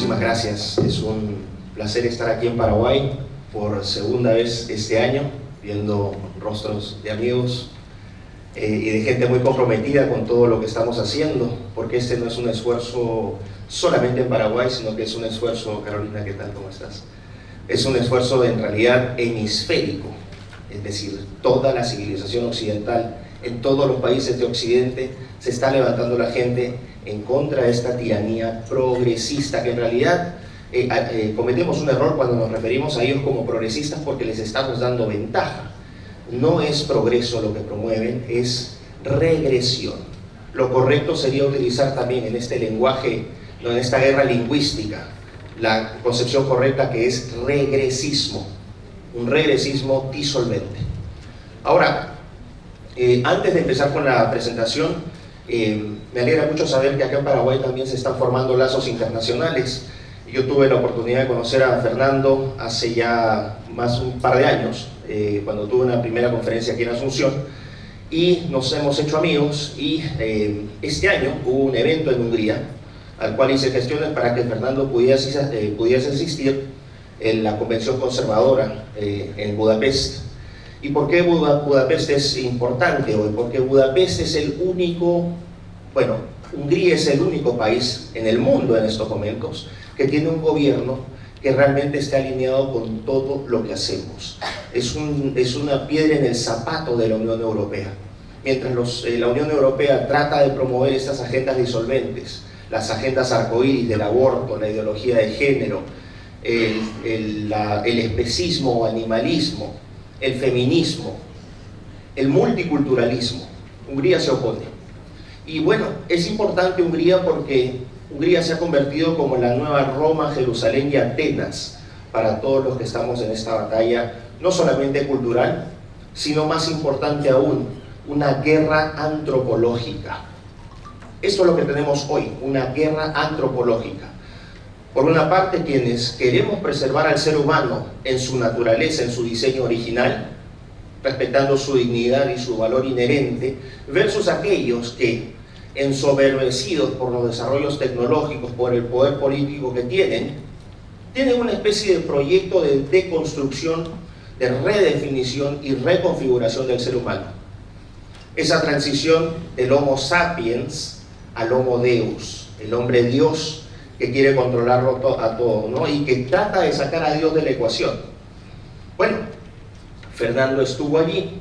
Muchísimas gracias. Es un placer estar aquí en Paraguay por segunda vez este año, viendo rostros de amigos y de gente muy comprometida con todo lo que estamos haciendo, porque este no es un esfuerzo solamente en Paraguay, sino que es un esfuerzo, Carolina, ¿qué tal? ¿Cómo estás? Es un esfuerzo en realidad hemisférico, es decir, toda la civilización occidental, en todos los países de Occidente, se está levantando la gente en contra de esta tiranía progresista, que en realidad cometemos un error cuando nos referimos a ellos como progresistas porque les estamos dando ventaja. No es progreso lo que promueven, es regresión. Lo correcto sería utilizar también en este lenguaje, en esta guerra lingüística, la concepción correcta, que es regresismo, un regresismo disolvente. Ahora, antes de empezar con la presentación, me alegra mucho saber que acá en Paraguay también se están formando lazos internacionales. Yo tuve la oportunidad de conocer a Fernando hace ya más un par de años, cuando tuve una primera conferencia aquí en Asunción, y nos hemos hecho amigos, y este año hubo un evento en Hungría al cual hice gestiones para que Fernando pudiese asistir en la convención conservadora en Budapest. ¿Y por qué Budapest es importante hoy? Porque Budapest es el único, bueno, Hungría es el único país en el mundo en estos momentos que tiene un gobierno que realmente está alineado con todo lo que hacemos. Es una piedra en el zapato de la Unión Europea. Mientras la Unión Europea trata de promover estas agendas disolventes, las agendas arcoíris del aborto, la ideología de género, el especismo o animalismo, el feminismo, el multiculturalismo, Hungría se opone. Y bueno, es importante Hungría porque Hungría se ha convertido como la nueva Roma, Jerusalén y Atenas para todos los que estamos en esta batalla, no solamente cultural, sino más importante aún, una guerra antropológica. Esto es lo que tenemos hoy, una guerra antropológica. Por una parte, quienes queremos preservar al ser humano en su naturaleza, en su diseño original, respetando su dignidad y su valor inherente, versus aquellos que, ensoberbecidos por los desarrollos tecnológicos, por el poder político que tienen una especie de proyecto de deconstrucción, de redefinición y reconfiguración del ser humano. Esa transición del Homo sapiens al Homo Deus, el hombre Dios que quiere controlarlo a todo, ¿no? Y que trata de sacar a Dios de la ecuación. Bueno, Fernando estuvo allí,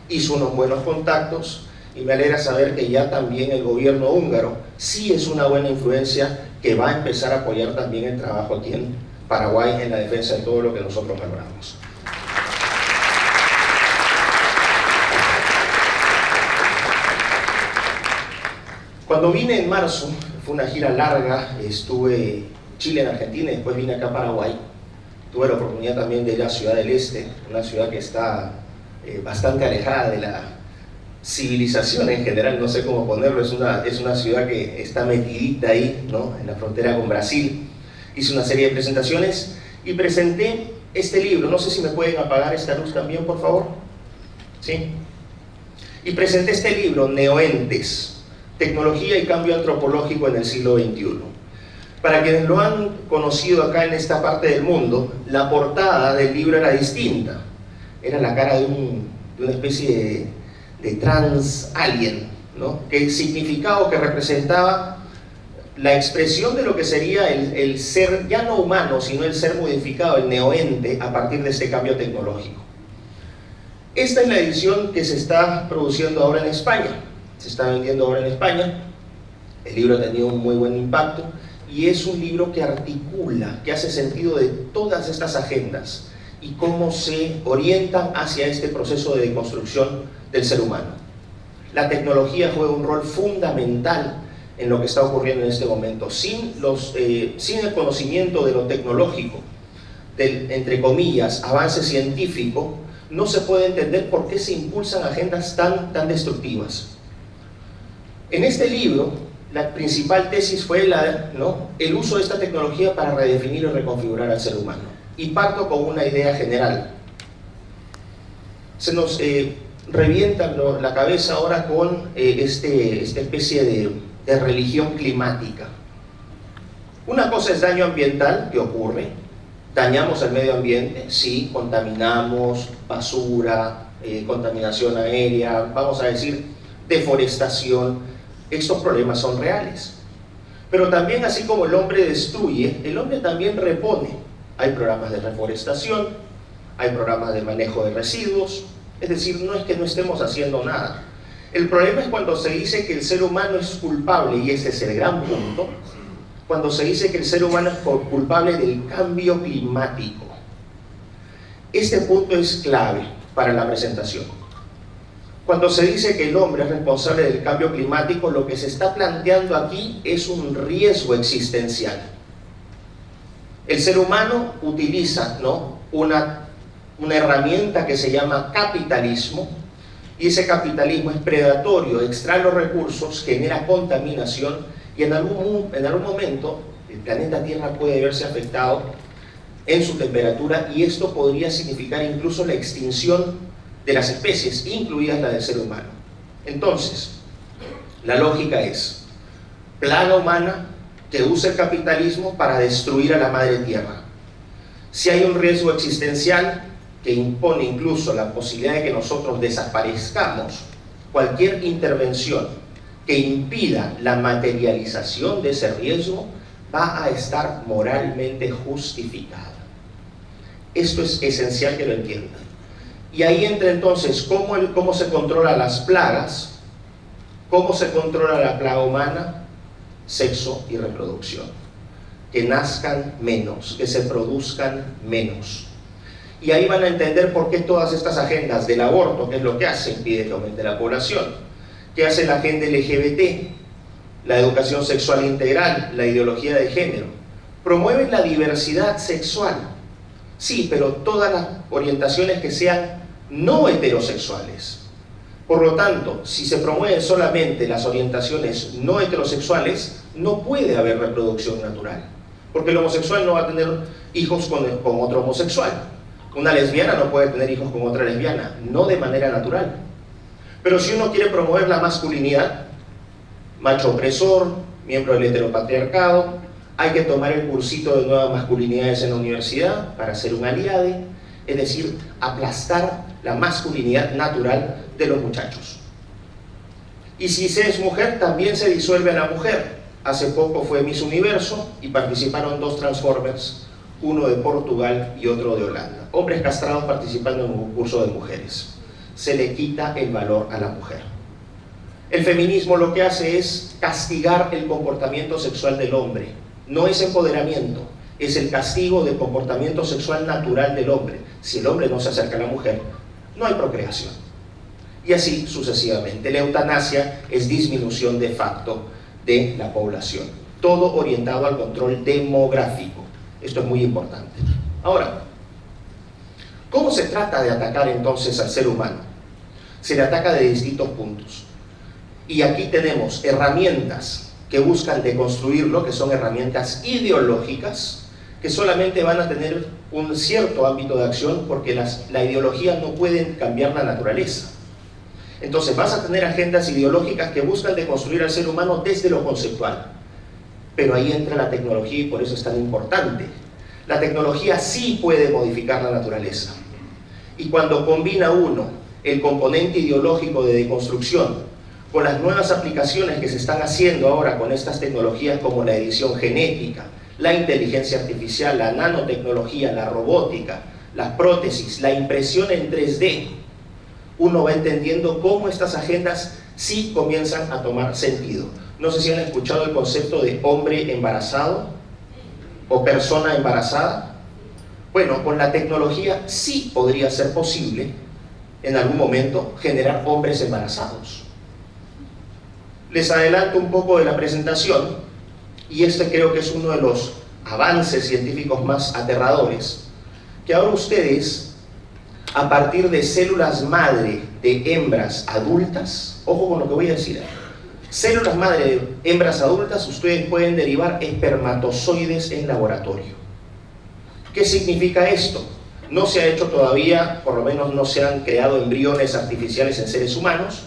hizo unos buenos contactos, y me alegra saber que ya también el gobierno húngaro sí es una buena influencia que va a empezar a apoyar también el trabajo aquí en Paraguay en la defensa de todo lo que nosotros valoramos. Cuando vine en marzo, fue una gira larga, estuve en Chile, en Argentina, y después vine acá a Paraguay. Tuve la oportunidad también de ir a Ciudad del Este, una ciudad que está bastante alejada de la civilización en general, no sé cómo ponerlo, es una ciudad que está metidita ahí, ¿no?, en la frontera con Brasil. Hice una serie de presentaciones y presenté este libro. No sé si me pueden apagar esta luz también, por favor. ¿Sí? Y presenté este libro, Neoentes, Tecnología y Cambio Antropológico en el siglo XXI. Para quienes lo han conocido acá en esta parte del mundo, la portada del libro era distinta. Era la cara de una especie de trans alien, ¿no?, que significaba o que representaba la expresión de lo que sería el ser ya no humano, sino el ser modificado, el neoente, a partir de este cambio tecnológico. Esta es la edición que se está produciendo ahora en España, se está vendiendo ahora en España. El libro ha tenido un muy buen impacto y es un libro que articula, que hace sentido de todas estas agendas y cómo se orientan hacia este proceso de deconstrucción del ser humano. La tecnología juega un rol fundamental en lo que está ocurriendo en este momento. Sin el conocimiento de lo tecnológico, del, entre comillas, avance científico, no se puede entender por qué se impulsan agendas tan destructivas. En este libro, la principal tesis fue el uso de esta tecnología para redefinir y reconfigurar al ser humano. Y parto con una idea general. Se nos revienta la cabeza ahora con esta especie de religión climática. Una cosa es daño ambiental que ocurre, dañamos el medio ambiente, sí, contaminamos, basura, contaminación aérea, vamos a decir, deforestación, estos problemas son reales. Pero también, así como el hombre destruye, el hombre también repone. Hay programas de reforestación, hay programas de manejo de residuos, es decir, no es que no estemos haciendo nada. El problema es cuando se dice que el ser humano es culpable, y ese es el gran punto, cuando se dice que el ser humano es culpable del cambio climático. Este punto es clave para la presentación. Cuando se dice que el hombre es responsable del cambio climático, lo que se está planteando aquí es un riesgo existencial. El ser humano utiliza, ¿no?, una herramienta que se llama capitalismo, y ese capitalismo es predatorio, extrae los recursos, genera contaminación, y en algún momento el planeta Tierra puede verse afectado en su temperatura, y esto podría significar incluso la extinción de las especies, incluidas la del ser humano. Entonces, la lógica es plaga humana que usa el capitalismo para destruir a la madre tierra. Si hay un riesgo existencial que impone incluso la posibilidad de que nosotros desaparezcamos, cualquier intervención que impida la materialización de ese riesgo va a estar moralmente justificada. Esto es esencial que lo entiendan. Y ahí entra entonces cómo se controlan las plagas, cómo se controla la plaga humana, sexo y reproducción. Que nazcan menos, que se produzcan menos. Y ahí van a entender por qué todas estas agendas del aborto, que es lo que hace, impide que aumente la población. ¿Qué hace la agenda LGBT? La educación sexual integral, la ideología de género. Promueven la diversidad sexual. Sí, pero todas las orientaciones que sean no heterosexuales. Por lo tanto, si se promueven solamente las orientaciones no heterosexuales, no puede haber reproducción natural. Porque el homosexual no va a tener hijos con otro homosexual. Una lesbiana no puede tener hijos con otra lesbiana, no de manera natural. Pero si uno quiere promover la masculinidad, macho opresor, miembro del heteropatriarcado, hay que tomar el cursito de nuevas masculinidades en la universidad para ser un aliade, es decir, aplastar la masculinidad natural de los muchachos. Y si se es mujer, también se disuelve a la mujer. Hace poco fue Miss Universo y participaron 2 Transformers, uno de Portugal y otro de Holanda. Hombres castrados participando en un concurso de mujeres. Se le quita el valor a la mujer. El feminismo lo que hace es castigar el comportamiento sexual del hombre. No es empoderamiento, es el castigo del comportamiento sexual natural del hombre. Si el hombre no se acerca a la mujer, no hay procreación. Y así sucesivamente. La eutanasia es disminución de facto de la población. Todo orientado al control demográfico. Esto es muy importante. Ahora, ¿cómo se trata de atacar entonces al ser humano? Se le ataca de distintos puntos. Y aquí tenemos herramientas que buscan deconstruirlo, que son herramientas ideológicas, que solamente van a tener un cierto ámbito de acción porque la ideología no puede cambiar la naturaleza. Entonces vas a tener agendas ideológicas que buscan deconstruir al ser humano desde lo conceptual. Pero ahí entra la tecnología y por eso es tan importante. La tecnología sí puede modificar la naturaleza. Y cuando combina uno el componente ideológico de deconstrucción con las nuevas aplicaciones que se están haciendo ahora con estas tecnologías como la edición genética, la inteligencia artificial, la nanotecnología, la robótica, las prótesis, la impresión en 3D, uno va entendiendo cómo estas agendas sí comienzan a tomar sentido. No sé si han escuchado el concepto de hombre embarazado o persona embarazada. Bueno, con la tecnología sí podría ser posible en algún momento generar hombres embarazados. Les adelanto un poco de la presentación, y este creo que es uno de los avances científicos más aterradores, que ahora ustedes, a partir de células madre de hembras adultas, ojo con lo que voy a decir, células madre de hembras adultas, ustedes pueden derivar espermatozoides en laboratorio. ¿Qué significa esto? No se ha hecho todavía, por lo menos no se han creado embriones artificiales en seres humanos,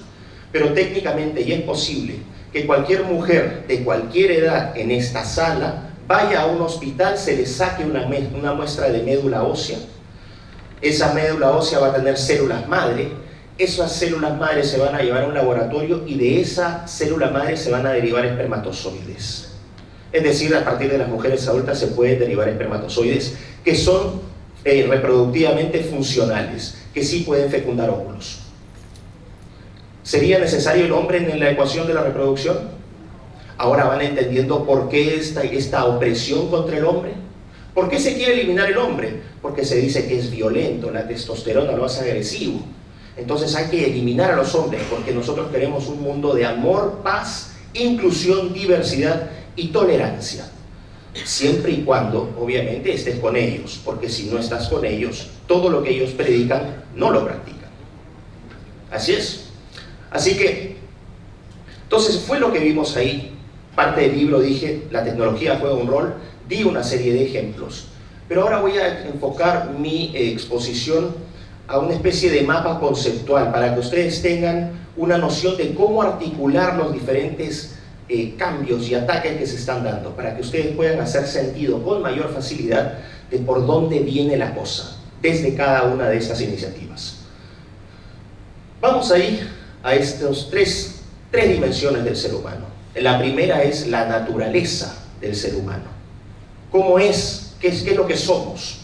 pero técnicamente ya es posible que cualquier mujer de cualquier edad en esta sala vaya a un hospital, se le saque una muestra de médula ósea. Esa médula ósea va a tener células madre. Esas células madre se van a llevar a un laboratorio y de esa célula madre se van a derivar espermatozoides. Es decir, a partir de las mujeres adultas se pueden derivar espermatozoides que son reproductivamente funcionales, que sí pueden fecundar óvulos. ¿Sería necesario el hombre en la ecuación de la reproducción? Ahora van entendiendo por qué esta opresión contra el hombre. ¿Por qué se quiere eliminar el hombre? Porque se dice que es violento, la testosterona lo hace agresivo. Entonces hay que eliminar a los hombres porque nosotros queremos un mundo de amor, paz, inclusión, diversidad y tolerancia. Siempre y cuando, obviamente, estés con ellos, porque si no estás con ellos, todo lo que ellos predican no lo practican. Así es. Así que, entonces fue lo que vimos ahí. Parte del libro dije, la tecnología juega un rol, di una serie de ejemplos. Pero ahora voy a enfocar mi exposición a una especie de mapa conceptual para que ustedes tengan una noción de cómo articular los diferentes cambios y ataques que se están dando, para que ustedes puedan hacer sentido con mayor facilidad de por dónde viene la cosa, desde cada una de estas iniciativas. Vamos a ir a estas tres dimensiones del ser humano. La primera es la naturaleza del ser humano. ¿Cómo es? ¿Qué es lo que somos?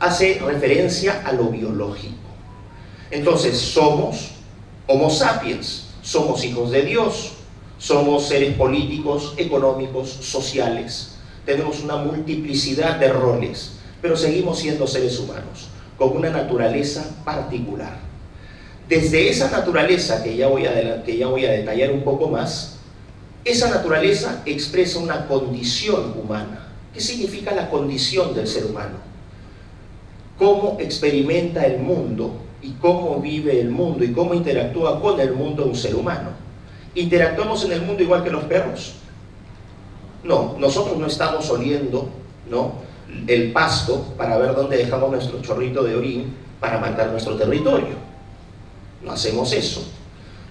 Hace referencia a lo biológico. Entonces, somos Homo sapiens, somos hijos de Dios, somos seres políticos, económicos, sociales. Tenemos una multiplicidad de roles, pero seguimos siendo seres humanos, con una naturaleza particular. Desde esa naturaleza, que ya voy a detallar un poco más, esa naturaleza expresa una condición humana. ¿Qué significa la condición del ser humano? Cómo experimenta el mundo y cómo vive el mundo y cómo interactúa con el mundo un ser humano. ¿Interactuamos en el mundo igual que los perros? No, nosotros no estamos oliendo, ¿no?, el pasto para ver dónde dejamos nuestro chorrito de orín para marcar nuestro territorio. No hacemos eso.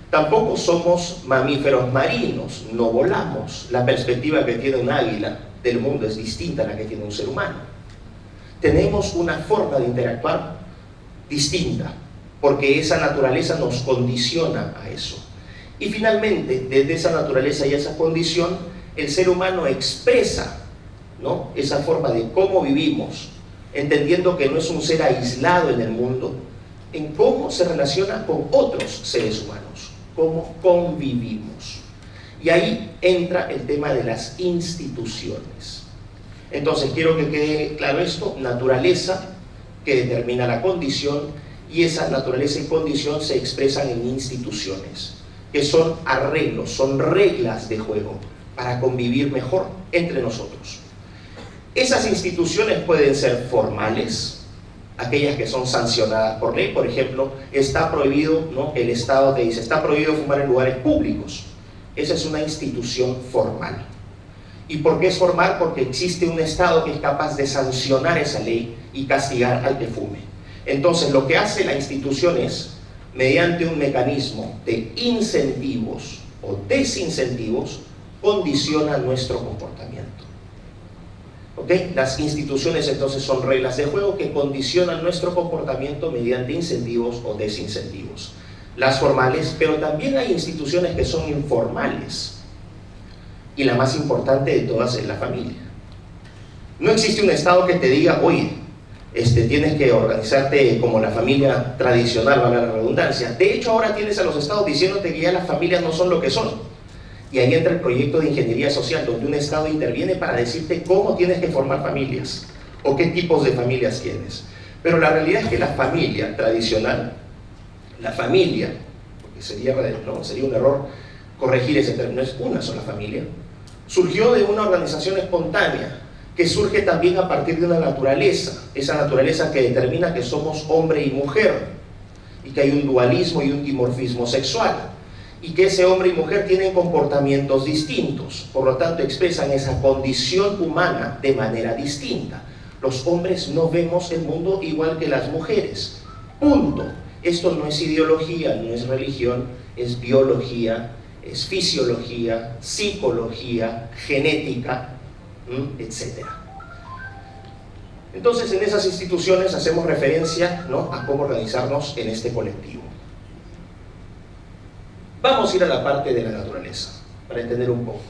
Tampoco somos mamíferos marinos, no volamos. La perspectiva que tiene un águila del mundo es distinta a la que tiene un ser humano. Tenemos una forma de interactuar distinta, porque esa naturaleza nos condiciona a eso. Y finalmente, desde esa naturaleza y esa condición, el ser humano expresa, ¿no?, esa forma de cómo vivimos, entendiendo que no es un ser aislado en el mundo, en cómo se relaciona con otros seres humanos, cómo convivimos. Y ahí entra el tema de las instituciones. Entonces, quiero que quede claro esto: naturaleza, que determina la condición, y esa naturaleza y condición se expresan en instituciones, que son arreglos, son reglas de juego para convivir mejor entre nosotros. Esas instituciones pueden ser formales, aquellas que son sancionadas por ley. Por ejemplo, está prohibido, ¿no?, el Estado te dice, está prohibido fumar en lugares públicos. Esa es una institución formal. ¿Y por qué es formal? Porque existe un Estado que es capaz de sancionar esa ley y castigar al que fume. Entonces, lo que hace la institución es, mediante un mecanismo de incentivos o desincentivos, condiciona nuestro comportamiento. ¿Ok? Las instituciones entonces son reglas de juego que condicionan nuestro comportamiento mediante incentivos o desincentivos. Las formales, pero también hay instituciones que son informales. Y la más importante de todas es la familia. No existe un Estado que te diga, oye, tienes que organizarte como la familia tradicional, valga la redundancia. De hecho, ahora tienes a los Estados diciéndote que ya las familias no son lo que son. Y ahí entra el proyecto de ingeniería social, donde un Estado interviene para decirte cómo tienes que formar familias o qué tipos de familias tienes. Pero la realidad es que la familia tradicional, la familia, porque sería un error corregir ese término, es una sola familia, surgió de una organización espontánea que surge también a partir de una naturaleza, esa naturaleza que determina que somos hombre y mujer y que hay un dualismo y un dimorfismo sexual y que ese hombre y mujer tienen comportamientos distintos, por lo tanto expresan esa condición humana de manera distinta. Los hombres no vemos el mundo igual que las mujeres, punto. Esto no es ideología, no es religión, es biología, es fisiología, psicología, genética. etc. Entonces, en esas instituciones hacemos referencia, ¿no?, a cómo organizarnos en este colectivo. Vamos a ir a la parte de la naturaleza, para entender un poco.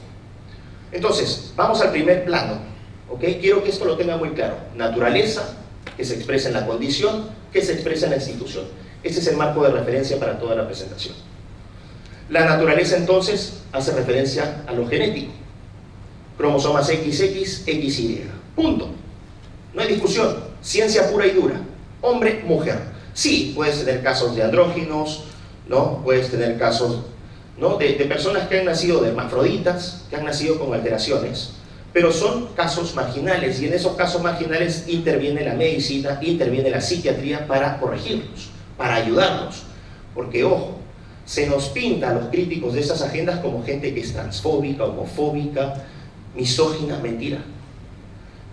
Entonces, vamos al primer plano, ¿ok? Quiero que esto lo tenga muy claro. Naturaleza, que se expresa en la condición, que se expresa en la institución. Este es el marco de referencia para toda la presentación. La naturaleza, entonces, hace referencia a lo genético. Cromosomas XX, XY. Punto. No hay discusión. Ciencia pura y dura. Hombre, mujer. Sí, puedes tener casos de andróginos, ¿no? Puedes tener casos, ¿no?, de personas que han nacido de hermafroditas, que han nacido con alteraciones, pero son casos marginales, y en esos casos marginales interviene la medicina, interviene la psiquiatría para corregirlos, para ayudarlos. Porque, ojo, se nos pinta a los críticos de esas agendas como gente que es transfóbica, homofóbica, misógina. Mentira.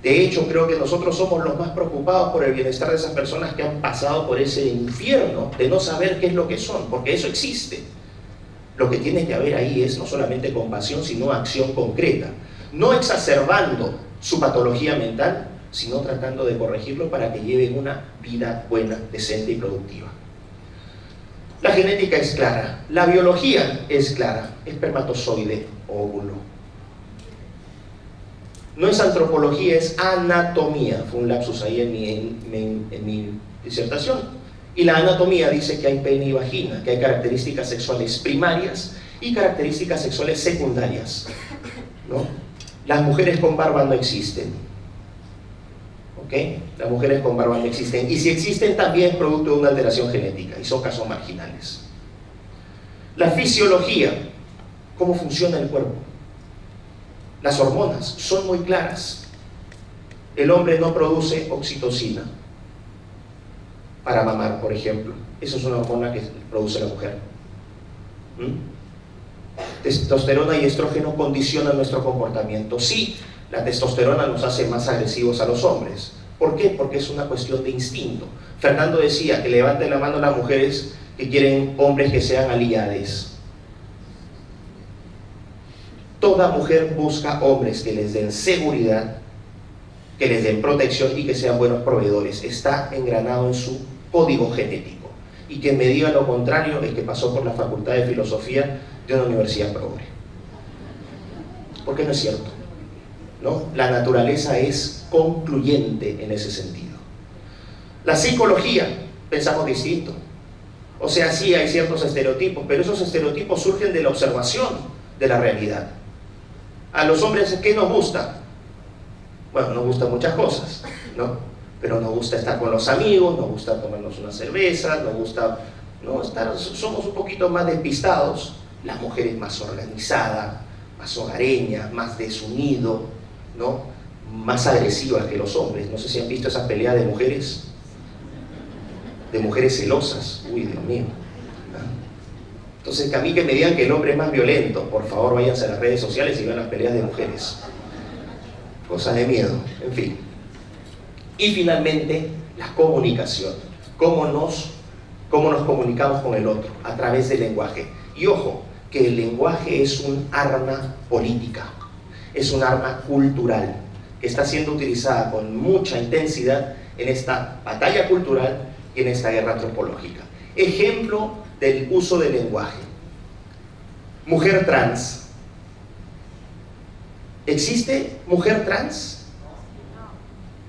De hecho, creo que nosotros somos los más preocupados por el bienestar de esas personas que han pasado por ese infierno de no saber qué es lo que son, porque eso existe. Lo que tiene que haber ahí es no solamente compasión, sino acción concreta, no exacerbando su patología mental, sino tratando de corregirlo para que lleven una vida buena, decente y productiva. La genética es clara, la biología es clara, espermatozoide, óvulo. No es antropología, es anatomía. Fue un lapsus ahí en mi disertación. Y la anatomía dice que hay pene y vagina, que hay características sexuales primarias y características sexuales secundarias, ¿no? Las mujeres con barba no existen. ¿Ok? Las mujeres con barba no existen. Y si existen, también es producto de una alteración genética, y son casos marginales. La fisiología, ¿cómo funciona el cuerpo? Las hormonas son muy claras. El hombre no produce oxitocina para mamar, por ejemplo. Eso es una hormona que produce la mujer. Testosterona y estrógeno condicionan nuestro comportamiento. Sí, la testosterona nos hace más agresivos a los hombres. ¿Por qué? Porque es una cuestión de instinto. Fernando decía que levanten la mano las mujeres que quieren hombres que sean aliades. Toda mujer busca hombres que les den seguridad, que les den protección y que sean buenos proveedores. Está engranado en su código genético. Y quien me diga lo contrario es que pasó por la Facultad de Filosofía de una universidad progre. Porque no es cierto, ¿no? La naturaleza es concluyente en ese sentido. La psicología, pensamos distinto. O sea, sí hay ciertos estereotipos, pero esos estereotipos surgen de la observación de la realidad. A los hombres, ¿qué nos gusta? Bueno, nos gustan muchas cosas, ¿no? Pero nos gusta estar con los amigos, nos gusta tomarnos una cerveza, nos gusta, ¿no?, somos un poquito más despistados. La mujer es más organizada, más hogareña, más desunido, ¿no?, más agresiva que los hombres. No sé si han visto esas peleas de mujeres celosas. Uy, Dios mío. Entonces, que a mí que me digan que el hombre es más violento, por favor váyanse a las redes sociales y vean las peleas de mujeres. Cosas de miedo, en fin. Y finalmente, la comunicación. ¿Cómo nos comunicamos con el otro? A través del lenguaje. Y ojo, que el lenguaje es un arma política, es un arma cultural, que está siendo utilizada con mucha intensidad en esta batalla cultural y en esta guerra antropológica. Ejemplo del uso del lenguaje. Mujer trans. ¿Existe mujer trans?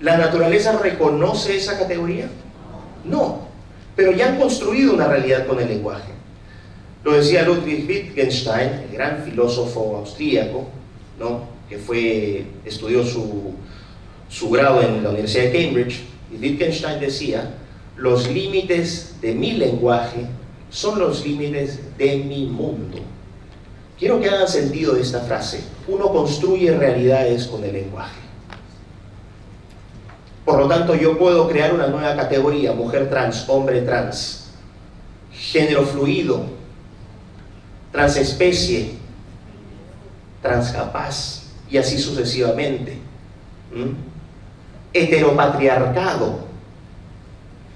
¿La naturaleza reconoce esa categoría? No, pero ya han construido una realidad con el lenguaje. Lo decía Ludwig Wittgenstein, el gran filósofo austríaco, ¿no?, que estudió su grado en la Universidad de Cambridge, y Wittgenstein decía: los límites de mi lenguaje son los límites de mi mundo. Quiero que hagan sentido de esta frase. Uno construye realidades con el lenguaje. Por lo tanto, yo puedo crear una nueva categoría: mujer trans, hombre trans, género fluido, transespecie, transcapaz, y así sucesivamente. Heteropatriarcado,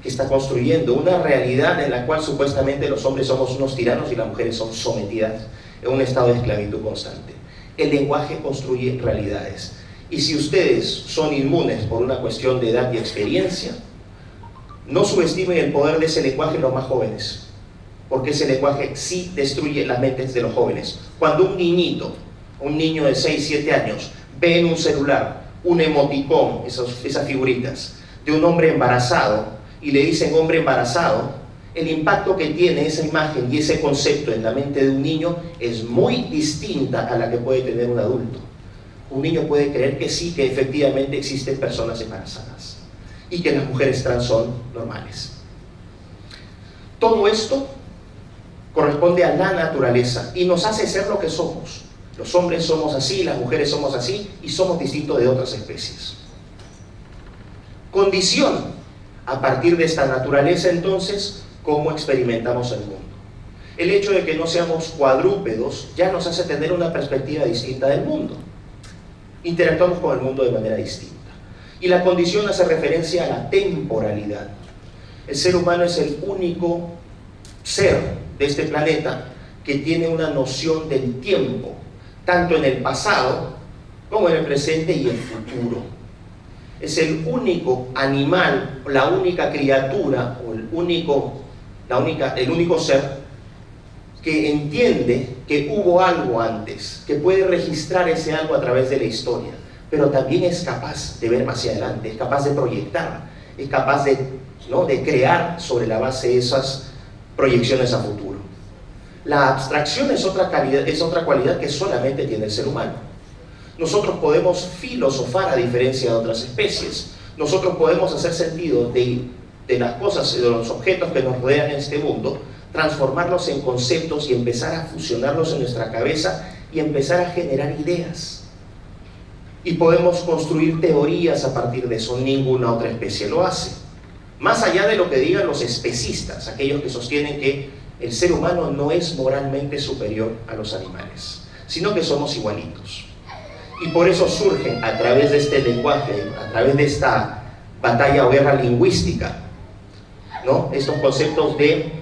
que está construyendo una realidad en la cual supuestamente los hombres somos unos tiranos y las mujeres son sometidas en un estado de esclavitud constante. El lenguaje construye realidades. Y si ustedes son inmunes por una cuestión de edad y experiencia, no subestimen el poder de ese lenguaje en los más jóvenes, porque ese lenguaje sí destruye las mentes de los jóvenes. Cuando un niñito, un niño de 6, 7 años, ve en un celular un emoticón, esas figuritas, de un hombre embarazado, y le dicen hombre embarazado, el impacto que tiene esa imagen y ese concepto en la mente de un niño es muy distinta a la que puede tener un adulto. Un niño puede creer que sí, que efectivamente existen personas embarazadas y que las mujeres trans son normales. Todo esto corresponde a la naturaleza y nos hace ser lo que somos. Los hombres somos así, las mujeres somos así y somos distintos de otras especies. Condición, a partir de esta naturaleza entonces, cómo experimentamos el mundo. El hecho de que no seamos cuadrúpedos ya nos hace tener una perspectiva distinta del mundo. Interactuamos con el mundo de manera distinta. Y la condición hace referencia a la temporalidad. El ser humano es el único ser de este planeta que tiene una noción del tiempo, tanto en el pasado como en el presente y el futuro. Es el único animal, la única criatura, o el único ser que entiende que hubo algo antes, que puede registrar ese algo a través de la historia, pero también es capaz de ver hacia adelante, es capaz de proyectar, es capaz de crear sobre la base de esas proyecciones a futuro. La abstracción es otra cualidad que solamente tiene el ser humano. Nosotros podemos filosofar a diferencia de otras especies. Nosotros podemos hacer sentido de las cosas, de los objetos que nos rodean en este mundo, transformarlos en conceptos y empezar a fusionarlos en nuestra cabeza y empezar a generar ideas. Y podemos construir teorías a partir de eso. Ninguna otra especie lo hace. Más allá de lo que digan los especistas, aquellos que sostienen que el ser humano no es moralmente superior a los animales, sino que somos igualitos. Y por eso surgen a través de este lenguaje, a través de esta batalla o guerra lingüística, ¿no?, estos conceptos de...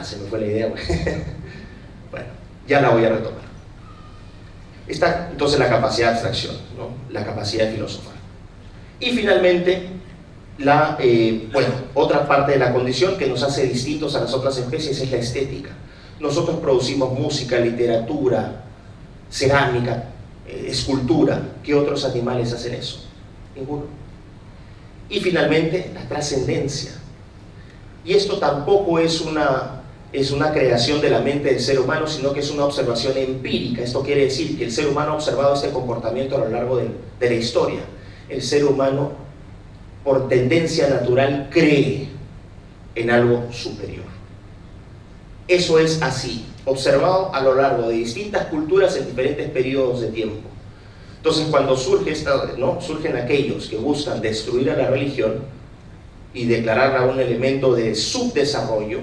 se me fue la idea. Bueno, ya la voy a retomar. Está entonces la capacidad de abstracción, ¿no?, la capacidad de filosofar. Y finalmente, otra parte de la condición que nos hace distintos a las otras especies es la estética. Nosotros producimos música, literatura, cerámica, escultura. ¿Qué otros animales hacen eso? Ninguno. Y finalmente, la trascendencia. Y esto tampoco es una creación de la mente del ser humano, sino que es una observación empírica. Esto quiere decir que el ser humano ha observado este comportamiento a lo largo de la historia. El ser humano, por tendencia natural, cree en algo superior. Eso es así, observado a lo largo de distintas culturas en diferentes periodos de tiempo. Entonces, cuando surgen aquellos que buscan destruir a la religión y declararla un elemento de subdesarrollo,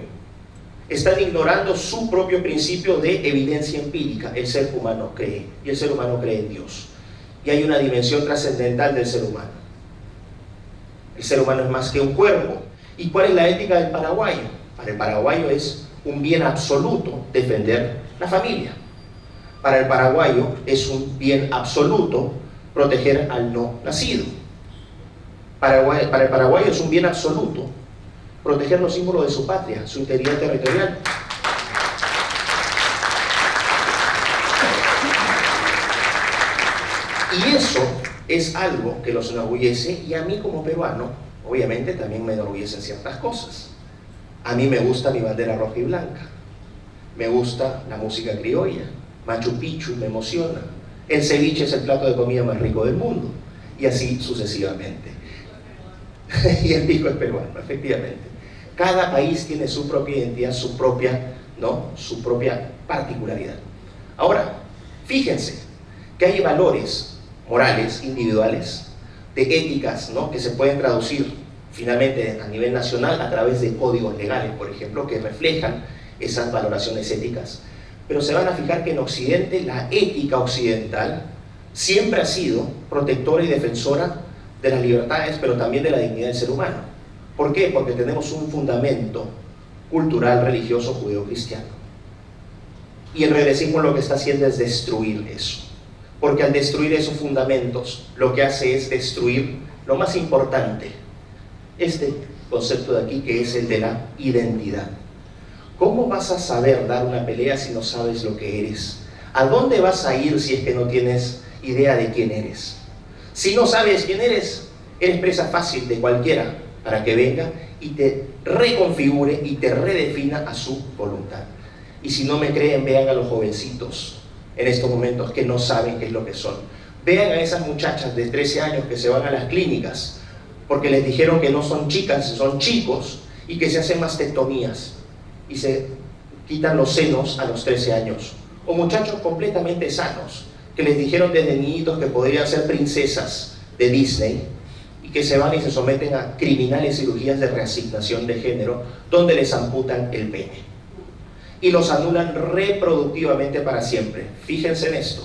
están ignorando su propio principio de evidencia empírica. El ser humano cree, y el ser humano cree en Dios. Y hay una dimensión trascendental del ser humano. El ser humano es más que un cuerpo. ¿Y cuál es la ética del paraguayo? Para el paraguayo es un bien absoluto defender la familia. Para el paraguayo es un bien absoluto proteger al no nacido. Para el paraguayo es un bien absoluto proteger los símbolos de su patria, su integridad territorial. Y eso es algo que los enorgullece, y a mí como peruano, obviamente también me enorgullecen ciertas cosas. A mí me gusta mi bandera roja y blanca, me gusta la música criolla, Machu Picchu me emociona, el ceviche es el plato de comida más rico del mundo, y así sucesivamente. Y el pico es peruano, efectivamente. Cada país tiene su propia identidad, su propia particularidad. Ahora, fíjense que hay valores morales, individuales, de éticas, ¿no?, que se pueden traducir finalmente a nivel nacional a través de códigos legales, por ejemplo, que reflejan esas valoraciones éticas. Pero se van a fijar que en Occidente, la ética occidental siempre ha sido protectora y defensora de las libertades, pero también de la dignidad del ser humano. ¿Por qué? Porque tenemos un fundamento cultural, religioso, judeo-cristiano. Y el regresismo lo que está haciendo es destruir eso. porque al destruir esos fundamentos, lo que hace es destruir lo más importante, este concepto de aquí, que es el de la identidad. ¿Cómo vas a saber dar una pelea si no sabes lo que eres? ¿A dónde vas a ir si es que no tienes idea de quién eres? Si no sabes quién eres presa fácil de cualquiera para que venga y te reconfigure y te redefina a su voluntad. Y si no me creen, vean a los jovencitos en estos momentos que no saben qué es lo que son. Vean a esas muchachas de 13 años que se van a las clínicas porque les dijeron que no son chicas, son chicos, y que se hacen mastectomías y se quitan los senos a los 13 años. O muchachos completamente sanos que les dijeron desde niñitos que podrían ser princesas de Disney y que se van y se someten a criminales cirugías de reasignación de género donde les amputan el pene y los anulan reproductivamente para siempre. Fíjense en esto.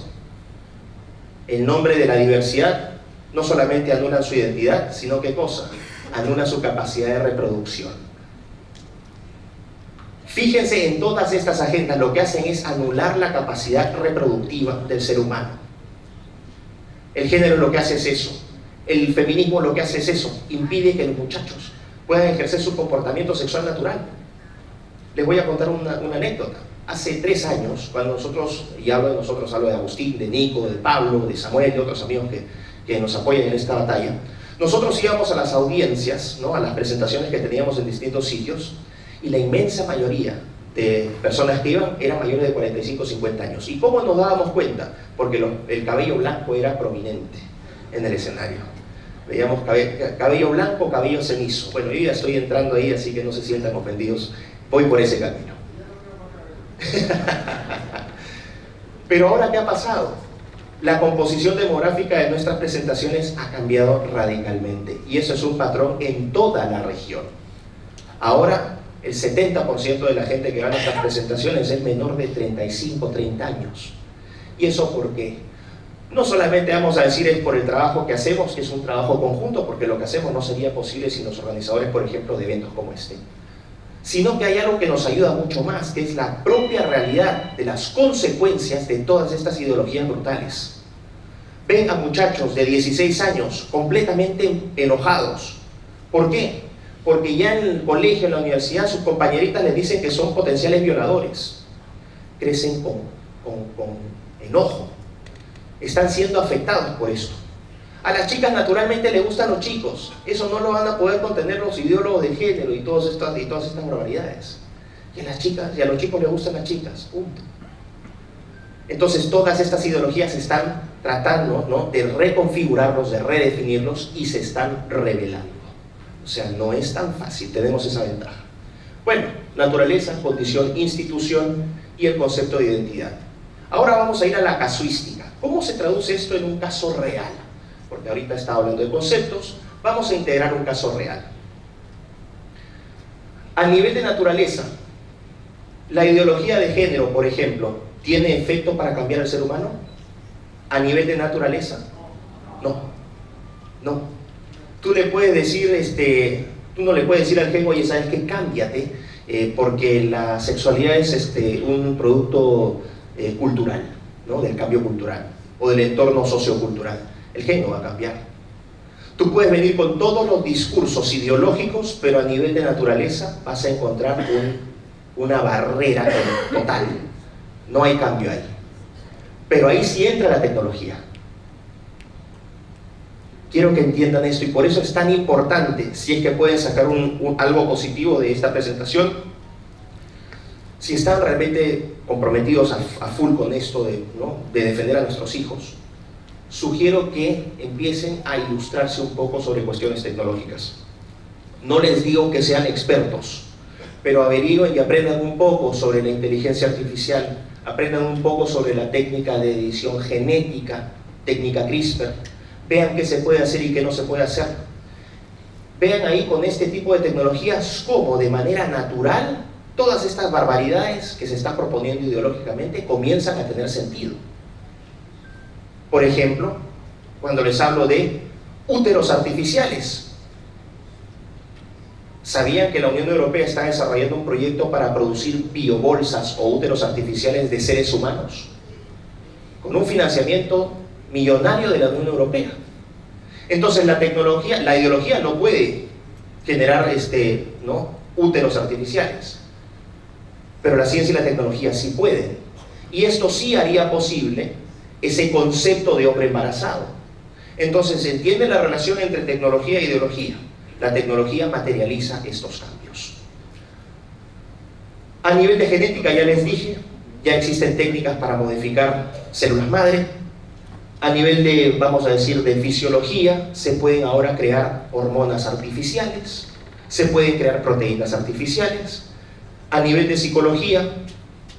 En nombre de la diversidad, no solamente anulan su identidad, sino ¿qué cosa? Anulan su capacidad de reproducción. Fíjense en todas estas agendas, lo que hacen es anular la capacidad reproductiva del ser humano. El género lo que hace es eso. El feminismo lo que hace es eso. Impide que los muchachos puedan ejercer su comportamiento sexual natural. Les voy a contar una anécdota. Hace 3 años, cuando nosotros, y hablo de nosotros, hablo de Agustín, de Nico, de Pablo, de Samuel, de otros amigos que nos apoyan en esta batalla, nosotros íbamos a las audiencias, ¿no?, a las presentaciones que teníamos en distintos sitios, y la inmensa mayoría de personas que iban eran mayores de 45 o 50 años. ¿Y cómo nos dábamos cuenta? Porque el cabello blanco era prominente en el escenario. Veíamos cabello blanco, cabello cenizo. Bueno, yo ya estoy entrando ahí, así que no se sientan ofendidos. Voy por ese camino. Pero ahora, ¿qué ha pasado? La composición demográfica de nuestras presentaciones ha cambiado radicalmente. Y eso es un patrón en toda la región. Ahora, el 70% de la gente que va a nuestras presentaciones es menor de 35, 30 años. ¿Y eso por qué? No solamente vamos a decir es por el trabajo que hacemos, que es un trabajo conjunto, porque lo que hacemos no sería posible sin los organizadores, por ejemplo, de eventos como este, sino que hay algo que nos ayuda mucho más, que es la propia realidad de las consecuencias de todas estas ideologías brutales. Ven a muchachos de 16 años completamente enojados. ¿Por qué? Porque ya en el colegio, en la universidad, sus compañeritas les dicen que son potenciales violadores. Crecen con enojo. Están siendo afectados por esto. A las chicas naturalmente les gustan los chicos. Eso no lo van a poder contener los ideólogos de género y todas estas barbaridades. Y a las chicas y a los chicos les gustan las chicas. Punto. Entonces todas estas ideologías están tratando, ¿no?, de reconfigurarlos, de redefinirlos, y se están revelando. O sea, no es tan fácil, tenemos esa ventaja. Bueno, naturaleza, condición, institución y el concepto de identidad. Ahora vamos a ir a la casuística. ¿Cómo se traduce esto en un caso real? Porque ahorita estaba hablando de conceptos, vamos a integrar un caso real. A nivel de naturaleza, la ideología de género, por ejemplo, ¿tiene efecto para cambiar al ser humano? A nivel de naturaleza, no. Tú le puedes decir, tú no le puedes decir al gen, oye, ¿sabes qué? Cámbiate, porque la sexualidad es un producto cultural, ¿no?, del cambio cultural o del entorno sociocultural. El gen no va a cambiar. Tú puedes venir con todos los discursos ideológicos, pero a nivel de naturaleza vas a encontrar una barrera total. No hay cambio ahí. Pero ahí sí entra la tecnología. Quiero que entiendan esto, y por eso es tan importante, si es que pueden sacar algo positivo de esta presentación, si están realmente comprometidos a full con esto de defender a nuestros hijos, sugiero que empiecen a ilustrarse un poco sobre cuestiones tecnológicas. No les digo que sean expertos, pero averigüen y aprendan un poco sobre la inteligencia artificial, aprendan un poco sobre la técnica de edición genética, técnica CRISPR. Vean qué se puede hacer y qué no se puede hacer. Vean ahí con este tipo de tecnologías cómo de manera natural todas estas barbaridades que se están proponiendo ideológicamente comienzan a tener sentido. Por ejemplo, cuando les hablo de úteros artificiales. ¿Sabían que la Unión Europea está desarrollando un proyecto para producir biobolsas o úteros artificiales de seres humanos? Con un financiamiento millonario de la Unión Europea. Entonces la tecnología, la ideología no puede generar úteros artificiales, pero la ciencia y la tecnología sí pueden. Y esto sí haría posible ese concepto de hombre embarazado. Entonces se entiende la relación entre tecnología e ideología. La tecnología materializa estos cambios. A nivel de genética, ya les dije, ya existen técnicas para modificar células madre. A nivel de, vamos a decir, de fisiología, se pueden ahora crear hormonas artificiales, se pueden crear proteínas artificiales. A nivel de psicología,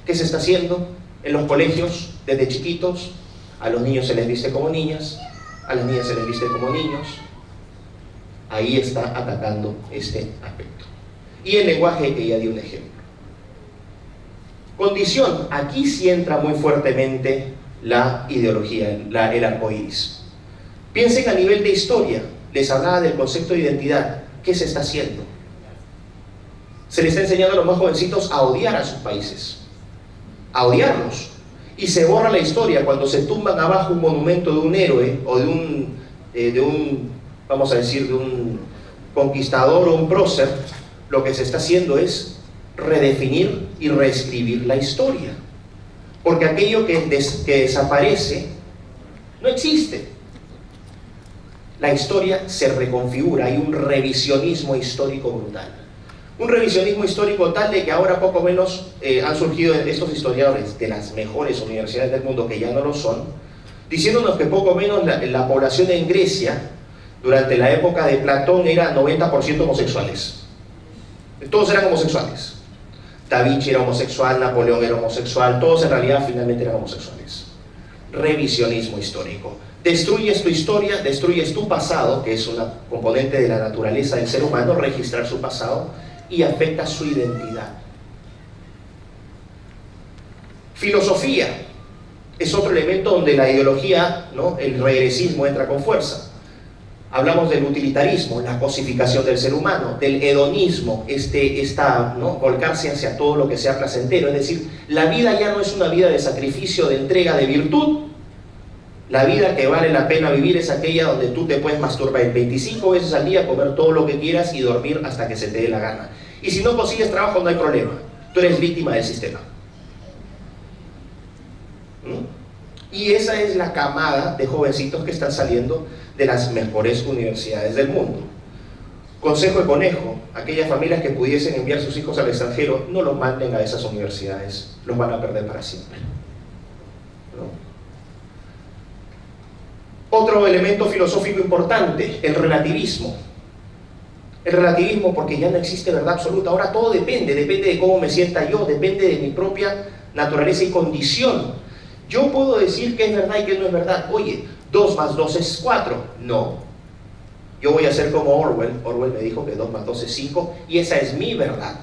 ¿qué se está haciendo? En los colegios, desde chiquitos, a los niños se les viste como niñas, a las niñas se les viste como niños. Ahí está atacando este aspecto. Y el lenguaje, que ya di un ejemplo. Condición, aquí sí entra muy fuertemente la ideología, el arcoíris. Piensen a nivel de historia, les hablaba del concepto de identidad. ¿Qué se está haciendo? Se les está enseñando a los más jovencitos a odiar a sus países, a odiarlos, y se borra la historia cuando se tumban abajo un monumento de un héroe o de un vamos a decir, de un conquistador o un prócer. Lo que se está haciendo es redefinir y reescribir la historia, porque aquello que desaparece no existe. La historia se reconfigura, hay un revisionismo histórico brutal. Un revisionismo histórico tal de que ahora poco menos han surgido estos historiadores de las mejores universidades del mundo, que ya no lo son, diciéndonos que poco menos la población en Grecia durante la época de Platón era 90% homosexuales. Todos eran homosexuales. Da Vinci era homosexual, Napoleón era homosexual, todos en realidad finalmente eran homosexuales. Revisionismo histórico. Destruyes tu historia, destruyes tu pasado, que es una componente de la naturaleza del ser humano, registrar su pasado, y afecta su identidad. Filosofía es otro elemento donde la ideología, el regresismo entra con fuerza. Hablamos del utilitarismo, la cosificación del ser humano, del hedonismo, volcarse hacia todo lo que sea placentero. Es decir, la vida ya no es una vida de sacrificio, de entrega, de virtud. La vida que vale la pena vivir es aquella donde tú te puedes masturbar 25 veces al día, comer todo lo que quieras y dormir hasta que se te dé la gana. Y si no consigues trabajo, no hay problema. Tú eres víctima del sistema. Y esa es la camada de jovencitos que están saliendo de las mejores universidades del mundo. Consejo de conejo: aquellas familias que pudiesen enviar sus hijos al extranjero, no los manden a esas universidades, los van a perder para siempre. Otro elemento filosófico importante, el relativismo. El relativismo, porque ya no existe verdad absoluta. Ahora todo depende de cómo me sienta yo, depende de mi propia naturaleza y condición. Yo puedo decir que es verdad y que no es verdad. Oye, 2 más 2 es 4. No. Yo voy a ser como Orwell. Orwell me dijo que 2 más 2 es 5 y esa es mi verdad.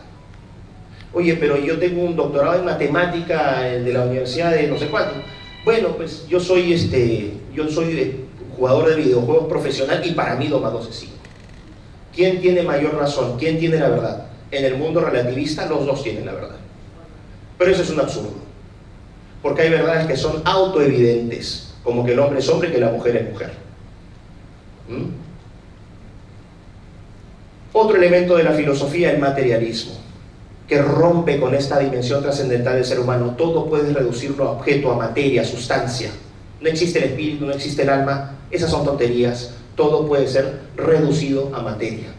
Oye, pero yo tengo un doctorado en matemática de la universidad de no sé cuánto. Bueno, pues yo soy jugador de videojuegos profesional y para mí 2 más 2 es 5. ¿Quién tiene mayor razón? ¿Quién tiene la verdad? En el mundo relativista los dos tienen la verdad. Pero eso es un absurdo. Porque hay verdades que son autoevidentes, como que el hombre es hombre y que la mujer es mujer. Otro elemento de la filosofía es el materialismo, que rompe con esta dimensión trascendental del ser humano. Todo puedes reducirlo a objeto, a materia, a sustancia. No existe el espíritu, no existe el alma. Esas son tonterías. Todo puede ser reducido a materia.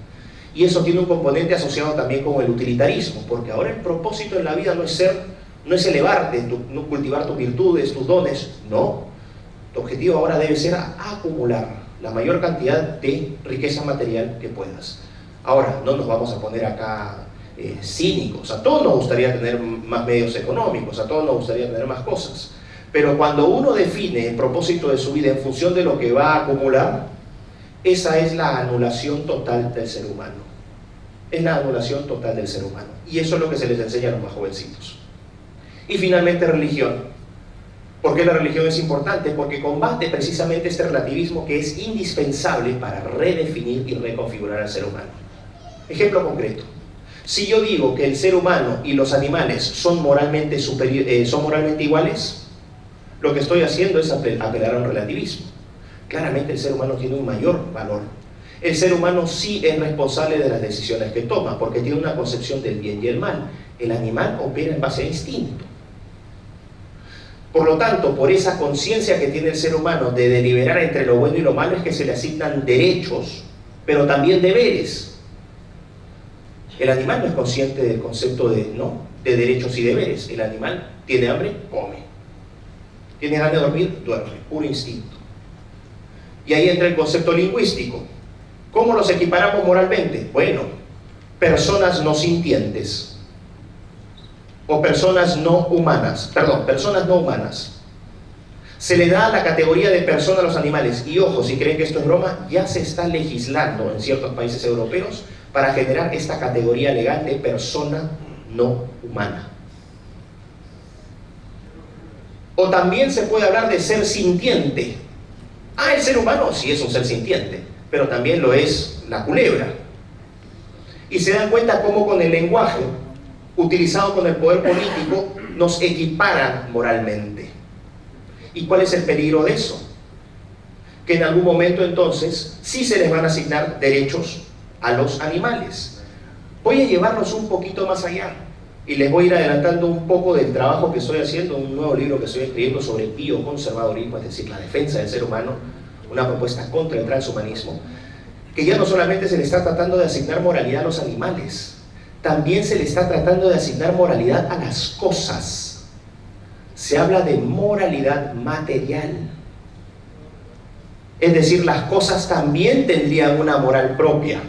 Y eso tiene un componente asociado también con el utilitarismo, porque ahora el propósito en la vida no es elevarte, no cultivar tus virtudes, tus dones, no. Tu objetivo ahora debe ser acumular la mayor cantidad de riqueza material que puedas. Ahora, no nos vamos a poner acá cínicos. A todos nos gustaría tener más medios económicos, a todos nos gustaría tener más cosas. Pero cuando uno define el propósito de su vida en función de lo que va a acumular, esa es la anulación total del ser humano. Es la anulación total del ser humano. Y eso es lo que se les enseña a los más jovencitos. Y finalmente, religión. ¿Por qué la religión es importante? Porque combate precisamente este relativismo que es indispensable para redefinir y reconfigurar al ser humano. Ejemplo concreto. Si yo digo que el ser humano y los animales son moralmente iguales, Lo que estoy haciendo es apelar a un relativismo. Claramente el ser humano tiene un mayor valor. El ser humano sí es responsable de las decisiones que toma, porque tiene una concepción del bien y el mal. El animal opera en base a instinto. Por lo tanto, por esa conciencia que tiene el ser humano de deliberar entre lo bueno y lo malo, es que se le asignan derechos, pero también deberes. El animal no es consciente del concepto de derechos y deberes. El animal tiene hambre, come. Tiene ganas de dormir, duerme. Puro instinto. Y ahí entra el concepto lingüístico. ¿Cómo los equiparamos moralmente? Bueno, personas no sintientes. O personas no humanas. Se le da la categoría de persona a los animales. Y ojo, si creen que esto es broma, ya se está legislando en ciertos países europeos para generar esta categoría legal de persona no humana. O también se puede hablar de ser sintiente. El ser humano sí es un ser sintiente, pero también lo es la culebra. Y se dan cuenta cómo con el lenguaje utilizado con el poder político nos equiparan moralmente. ¿Y cuál es el peligro de eso? Que en algún momento entonces sí se les van a asignar derechos a los animales. Voy a llevarlos un poquito más allá y les voy a ir adelantando un poco del trabajo que estoy haciendo, un nuevo libro que estoy escribiendo sobre bioconservadurismo, es decir, la defensa del ser humano, una propuesta contra el transhumanismo, que ya no solamente se le está tratando de asignar moralidad a los animales, también se le está tratando de asignar moralidad a las cosas. Se habla de moralidad material. Es decir, las cosas también tendrían una moral propia.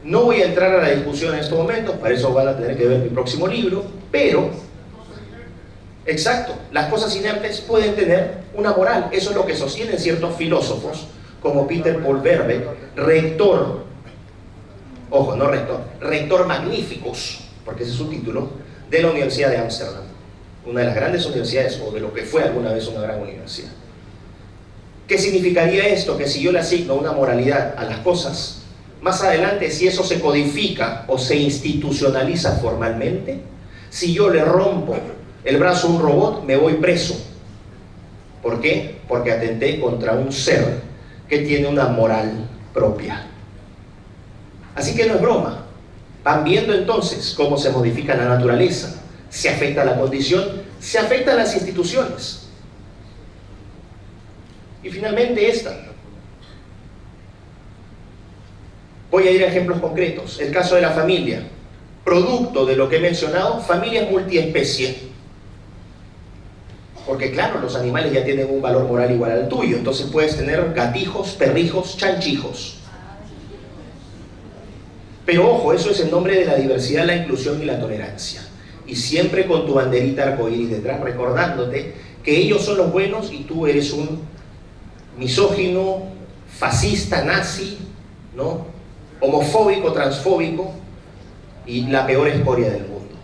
No voy a entrar a la discusión en estos momentos, para eso van a tener que ver mi próximo libro, pero, exacto, las cosas inertes pueden tener una moral. Eso es lo que sostienen ciertos filósofos, como Peter Paul Verbeek, rector magníficos, porque ese es su título, de la Universidad de Ámsterdam, una de las grandes universidades, o de lo que fue alguna vez una gran universidad. ¿Qué significaría esto? Que si yo le asigno una moralidad a las cosas, más adelante, si eso se codifica o se institucionaliza formalmente, si yo le rompo el brazo a un robot, me voy preso. ¿Por qué? Porque atenté contra un ser que tiene una moral propia. Así que no es broma. Van viendo entonces cómo se modifica la naturaleza, se afecta la condición, se afectan las instituciones. Y finalmente esta. Voy a ir a ejemplos concretos. El caso de la familia. Producto de lo que he mencionado, familias multiespecie. Porque claro, los animales ya tienen un valor moral igual al tuyo. Entonces puedes tener gatijos, perrijos, chanchijos. Pero ojo, eso es en nombre de la diversidad, la inclusión y la tolerancia. Y siempre con tu banderita arcoíris detrás, recordándote que ellos son los buenos y tú eres un misógino, fascista, nazi, ¿no? Homofóbico, transfóbico y la peor escoria del mundo.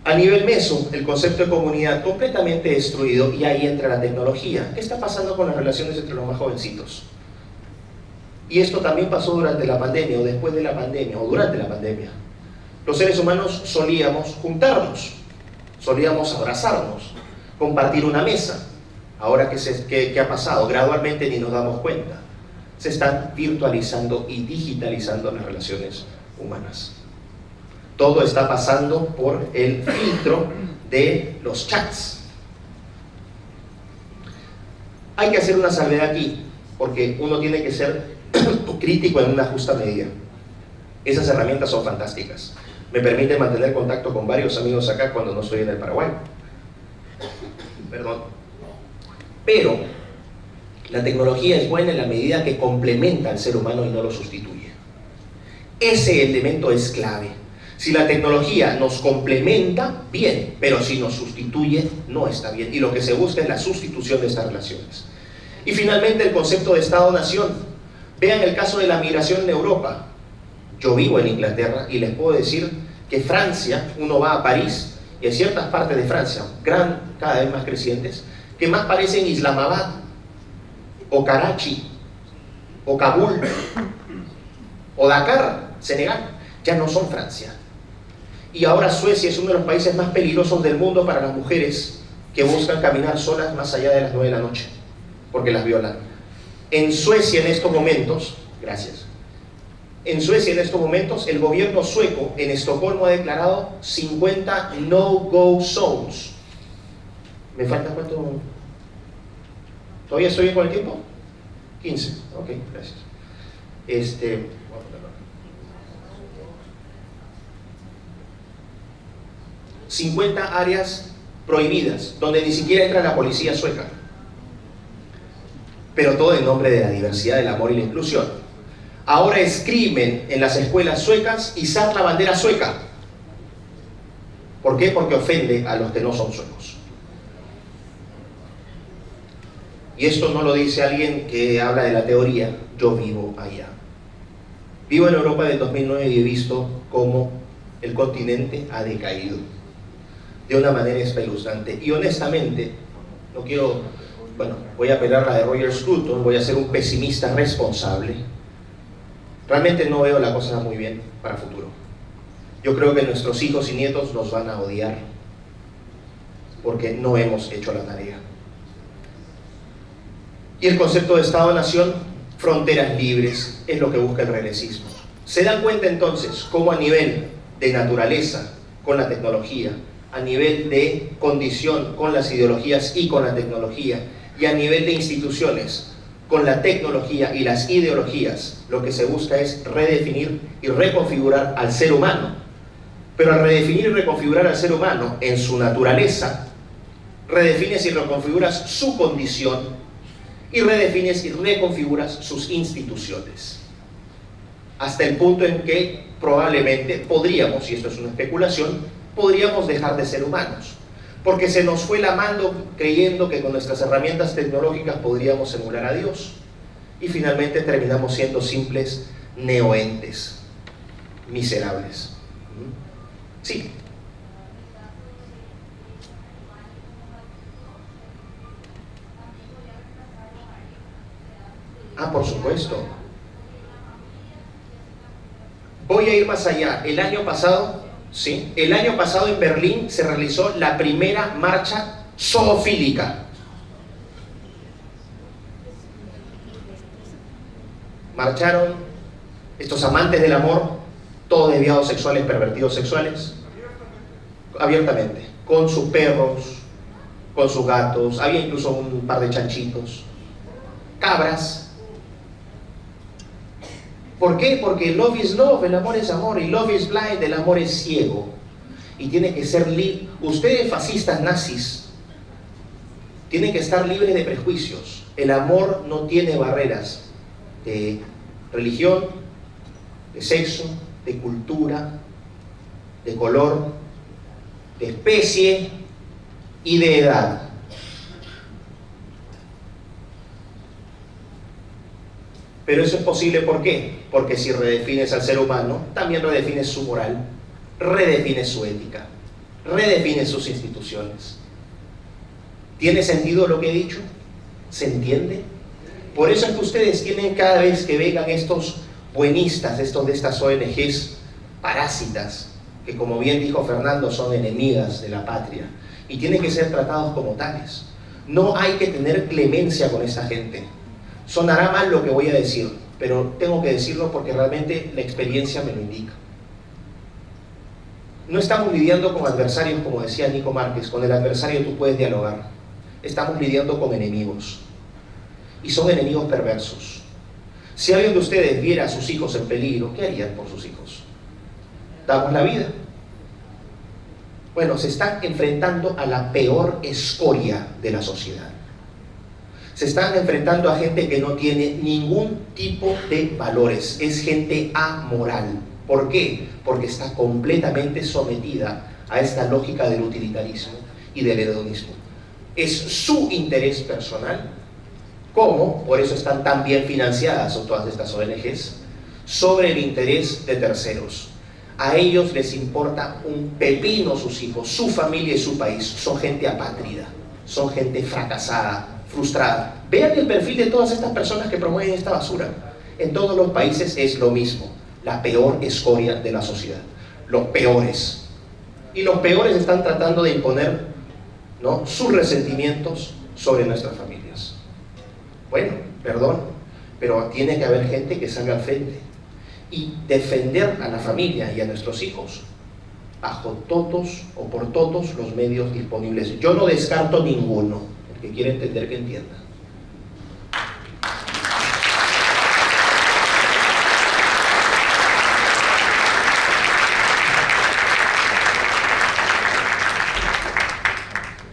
A nivel meso, el concepto de comunidad completamente destruido, y ahí entra la tecnología. ¿Qué está pasando con las relaciones entre los más jovencitos? Y esto también pasó durante la pandemia, o después de la pandemia, o durante la pandemia. Los seres humanos solíamos juntarnos, solíamos abrazarnos, compartir una mesa. Ahora, ¿qué ha pasado? Gradualmente ni nos damos cuenta. Se están virtualizando y digitalizando las relaciones humanas. Todo está pasando por el filtro de los chats. Hay que hacer una salvedad aquí, porque uno tiene que ser crítico en una justa medida. Esas herramientas son fantásticas. Me permiten mantener contacto con varios amigos acá cuando no estoy en el Paraguay. Perdón. Pero la tecnología es buena en la medida que complementa al ser humano y no lo sustituye. Ese elemento es clave. Si la tecnología nos complementa, bien, pero si nos sustituye, no está bien. Y lo que se busca es la sustitución de estas relaciones. Y finalmente el concepto de Estado-Nación. Vean el caso de la migración en Europa. Yo vivo en Inglaterra y les puedo decir que Francia, uno va a París y hay ciertas partes de Francia, cada vez más crecientes, que más parecen Islamabad, o Karachi, o Kabul, o Dakar, Senegal. Ya no son Francia. Y ahora Suecia es uno de los países más peligrosos del mundo para las mujeres que buscan caminar solas más allá de las 9 de la noche, porque las violan. En Suecia en estos momentos, gracias, en Suecia en estos momentos el gobierno sueco en Estocolmo ha declarado 50 no-go zones. ¿Me falta cuánto? ¿Todavía estoy bien con el tiempo? 15, ok, gracias. 50 áreas prohibidas, donde ni siquiera entra la policía sueca. Pero todo en nombre de la diversidad, del amor y la inclusión. Ahora es crimen en las escuelas suecas izar la bandera sueca. ¿Por qué? Porque ofende a los que no son suecos. Y esto no lo dice alguien que habla de la teoría, yo vivo allá. Vivo en Europa del 2009 y he visto cómo el continente ha decaído de una manera espeluznante. Y honestamente, no quiero, voy a apelar a la de Roger Scruton, voy a ser un pesimista responsable. Realmente no veo la cosa muy bien para el futuro. Yo creo que nuestros hijos y nietos nos van a odiar porque no hemos hecho la tarea. Y el concepto de Estado-Nación, fronteras libres, es lo que busca el regresismo. ¿Se dan cuenta entonces cómo a nivel de naturaleza, con la tecnología, a nivel de condición, con las ideologías y con la tecnología, y a nivel de instituciones, con la tecnología y las ideologías, lo que se busca es redefinir y reconfigurar al ser humano? Pero al redefinir y reconfigurar al ser humano en su naturaleza, redefines y reconfiguras su condición, y redefines y reconfiguras sus instituciones. Hasta el punto en que probablemente podríamos, y esto es una especulación, podríamos dejar de ser humanos. Porque se nos fue la mano creyendo que con nuestras herramientas tecnológicas podríamos emular a Dios. Y finalmente terminamos siendo simples neoentes, miserables. Sí. Ah, por supuesto. Voy a ir más allá. El año pasado en Berlín se realizó la primera marcha zoofílica. Marcharon estos amantes del amor, todos desviados sexuales, pervertidos sexuales, abiertamente, con sus perros, con sus gatos, había incluso un par de chanchitos, cabras. ¿Por qué? Porque love is love, el amor es amor, y love is blind, el amor es ciego. Y tiene que ser libre. Ustedes fascistas nazis tienen que estar libres de prejuicios. El amor no tiene barreras de religión, de sexo, de cultura, de color, de especie y de edad. Pero eso es posible, ¿por qué? Porque si redefines al ser humano, también redefines su moral, redefines su ética, redefines sus instituciones. ¿Tiene sentido lo que he dicho? ¿Se entiende? Por eso es que ustedes tienen, cada vez que vengan estos buenistas, estos de estas ONGs parásitas, que como bien dijo Fernando, son enemigas de la patria, y tienen que ser tratados como tales. No hay que tener clemencia con esa gente. Sonará mal lo que voy a decir, pero tengo que decirlo porque realmente la experiencia me lo indica. No estamos lidiando con adversarios, como decía Nico Márquez. Con el adversario tú puedes dialogar. Estamos lidiando con enemigos. Y son enemigos perversos. Si alguien de ustedes viera a sus hijos en peligro, ¿qué harían por sus hijos? ¿Damos la vida? Bueno, se están enfrentando a la peor escoria de la sociedad. Se están enfrentando a gente que no tiene ningún tipo de valores. Es gente amoral. ¿Por qué? Porque está completamente sometida a esta lógica del utilitarismo y del hedonismo. Es su interés personal, como, por eso están tan bien financiadas son todas estas ONGs, sobre el interés de terceros. A ellos les importa un pepino sus hijos, su familia y su país. Son gente apátrida, son gente fracasada, frustrada. Vean el perfil de todas estas personas que promueven esta basura. En todos los países es lo mismo, la peor escoria de la sociedad, los peores. Y los peores están tratando de imponer, ¿no?, sus resentimientos sobre nuestras familias. Bueno, perdón, pero tiene que haber gente que salga al frente y defender a la familia y a nuestros hijos bajo todos o por todos los medios disponibles. Yo no descarto ninguno. El que quiera entender, que entienda.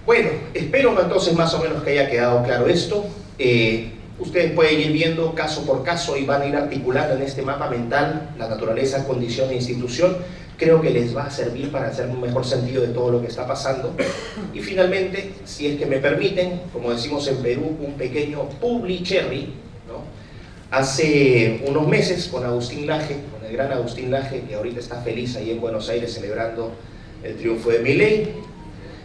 Bueno, espero entonces más o menos que haya quedado claro esto. Ustedes pueden ir viendo caso por caso y van a ir articulando en este mapa mental la naturaleza, condición e institución. Creo que les va a servir para hacer un mejor sentido de todo lo que está pasando. Y finalmente, si es que me permiten, como decimos en Perú, un pequeño publi cherry, ¿no? Hace unos meses con Agustín Laje, con el gran Agustín Laje, que ahorita está feliz ahí en Buenos Aires celebrando el triunfo de Milei,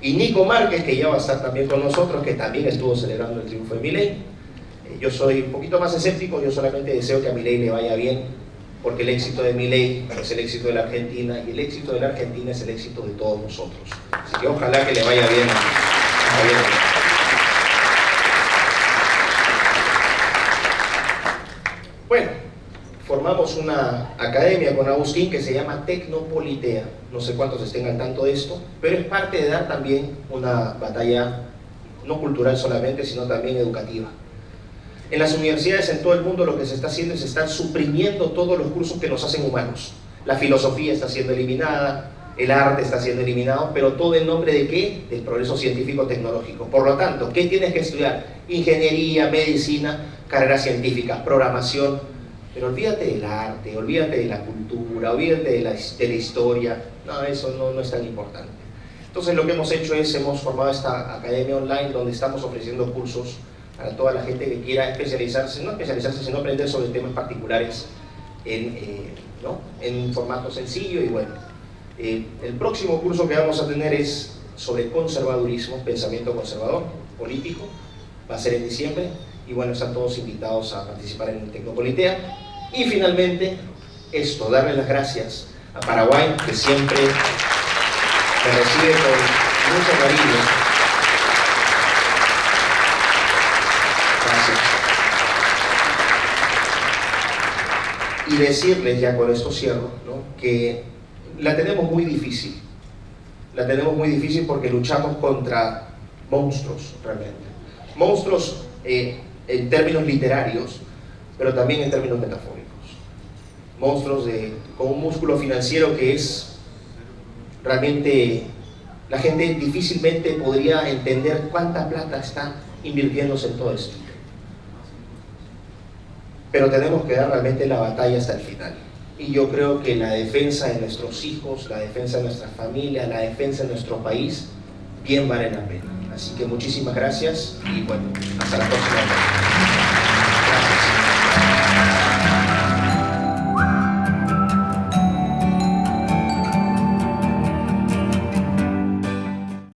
y Nico Márquez, que ya va a estar también con nosotros, que también estuvo celebrando el triunfo de Milei. Yo soy un poquito más escéptico, yo solamente deseo que a Milei le vaya bien, porque el éxito de Milei es el éxito de la Argentina, y el éxito de la Argentina es el éxito de todos nosotros. Así que ojalá que le vaya bien. Bueno, formamos una academia con Agustín que se llama Tecnopolitea. No sé cuántos estén al tanto de esto, pero es parte de dar también una batalla no cultural solamente, sino también educativa. En las universidades en todo el mundo lo que se está haciendo es estar suprimiendo todos los cursos que nos hacen humanos. La filosofía está siendo eliminada, el arte está siendo eliminado, pero todo en nombre ¿de qué? Del progreso científico-tecnológico. Por lo tanto, ¿qué tienes que estudiar? Ingeniería, medicina, carreras científicas, programación, pero olvídate del arte, olvídate de la cultura, olvídate de la historia. No, eso no es tan importante. Entonces lo que hemos hecho es, hemos formado esta academia online donde estamos ofreciendo cursos para toda la gente que quiera especializarse, no especializarse, sino aprender sobre temas particulares en formato sencillo. Y bueno, el próximo curso que vamos a tener es sobre conservadurismo, pensamiento conservador, político, va a ser en diciembre, y bueno, están todos invitados a participar en el Tecnopolitea. Y finalmente, darle las gracias a Paraguay, que siempre me recibe con mucho cariño. Y decirles, ya con esto cierro, ¿no?, que la tenemos muy difícil. La tenemos muy difícil porque luchamos contra monstruos, realmente. Monstruos en términos literarios, pero también en términos metafóricos. Monstruos con un músculo financiero que es realmente, la gente difícilmente podría entender cuánta plata está invirtiéndose en todo esto. Pero tenemos que dar realmente la batalla hasta el final. Y yo creo que la defensa de nuestros hijos, la defensa de nuestras familias, la defensa de nuestro país, bien vale la pena. Así que muchísimas gracias y bueno, hasta la próxima.